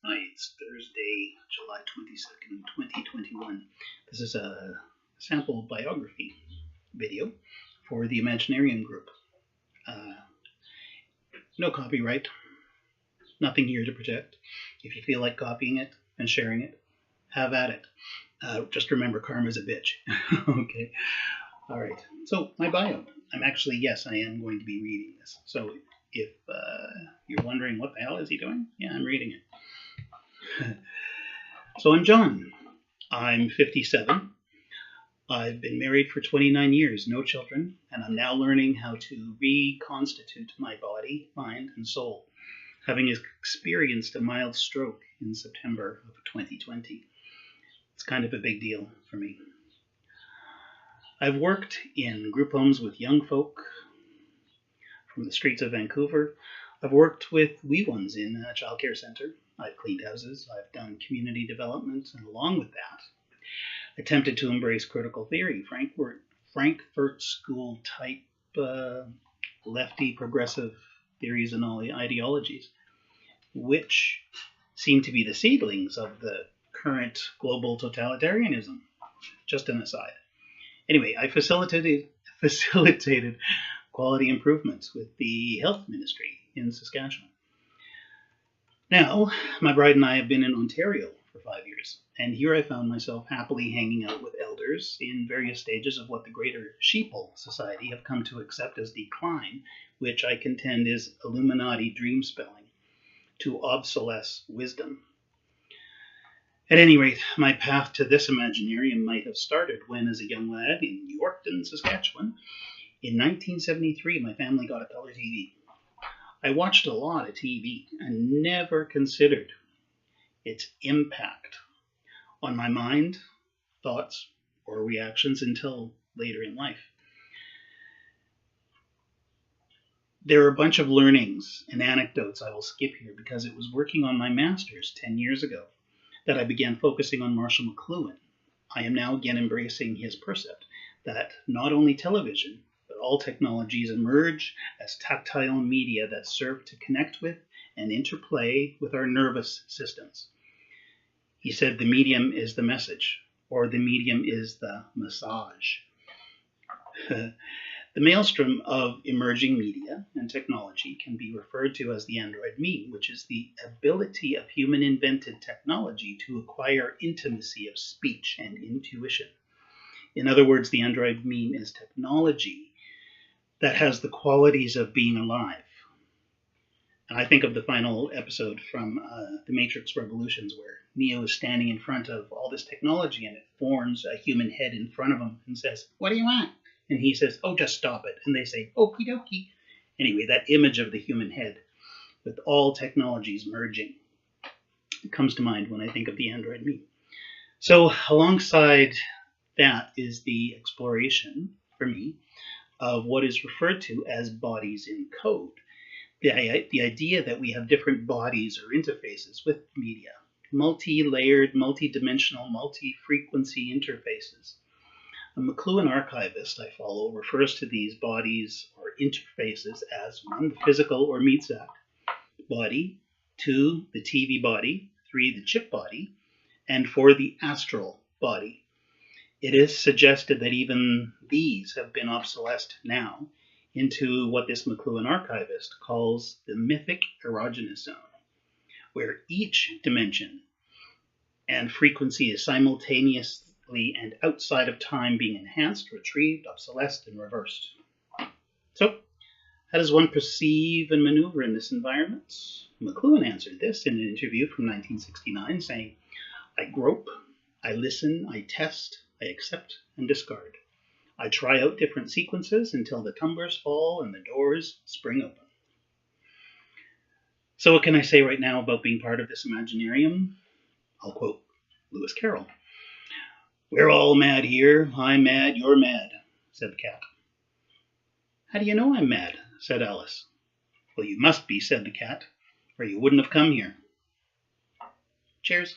Hi, it's Thursday, July 22nd, 2021. This is a sample biography video for the Imaginarium group. No copyright, nothing here to protect. If you feel like copying it and sharing it, have at it. Just remember, karma's a bitch. Okay. All right. So my bio. I am going to be reading this. So if you're wondering what the hell is he doing, yeah, I'm reading it. So I'm John. I'm 57. I've been married for 29 years, no children, and I'm now learning how to reconstitute my body, mind, and soul, having experienced a mild stroke in September of 2020. It's kind of a big deal for me. I've worked in group homes with young folk from the streets of Vancouver. I've worked with wee ones in a childcare centre. I've cleaned houses. I've done community development, and along with that, attempted to embrace critical theory, Frankfurt School type lefty progressive theories and all the ideologies, which seem to be the seedlings of the current global totalitarianism. Just an aside. Anyway, I facilitated quality improvements with the health ministry in Saskatchewan. Now, my bride and I have been in Ontario for 5 years, and here I found myself happily hanging out with elders in various stages of what the greater sheeple society have come to accept as decline, which I contend is Illuminati dream spelling to obsolesce wisdom. At any rate, my path to this Imaginarium might have started when, as a young lad in Yorkton, Saskatchewan, in 1973, my family got a color TV. I watched a lot of TV and never considered its impact on my mind, thoughts, or reactions until later in life. There are a bunch of learnings and anecdotes I will skip here because it was working on my master's 10 years ago that I began focusing on Marshall McLuhan. I am now again embracing his percept that not only television, but all technologies emerge as tactile media that serve to connect with and interplay with our nervous systems. He said the medium is the message, or the medium is the massage. The maelstrom of emerging media and technology can be referred to as the android meme, which is the ability of human-invented technology to acquire intimacy of speech and intuition. In other words, the android meme is technology that has the qualities of being alive. And I think of the final episode from The Matrix Revolutions, where Neo is standing in front of all this technology and it forms a human head in front of him and says, "What do you want?" And he says, "Oh, just stop it." And they say, "Okie dokie." Anyway, that image of the human head with all technologies merging, it comes to mind when I think of the android meme. So alongside that is the exploration, for me, of what is referred to as bodies in code. The idea that we have different bodies or interfaces with media, multi-layered, multi-dimensional, multi-frequency interfaces. A McLuhan archivist I follow refers to these bodies or interfaces as 1, the physical or meat sack body, 2, the TV body, 3, the chip body, and 4, the astral body. It is suggested that even these have been obsolesced now into what this McLuhan archivist calls the mythic erogenous zone, where each dimension and frequency is simultaneously and outside of time being enhanced, retrieved, obsolesced, and reversed. So, how does one perceive and maneuver in this environment? McLuhan answered this in an interview from 1969, saying, "I grope, I listen, I test, I accept and discard. I try out different sequences until the tumblers fall and the doors spring open." So what can I say right now about being part of this Imaginarium? I'll quote Lewis Carroll. "We're all mad here. I'm mad, you're mad," said the cat. "How do you know I'm mad?" said Alice. "Well, you must be," said the cat, "or you wouldn't have come here." Cheers.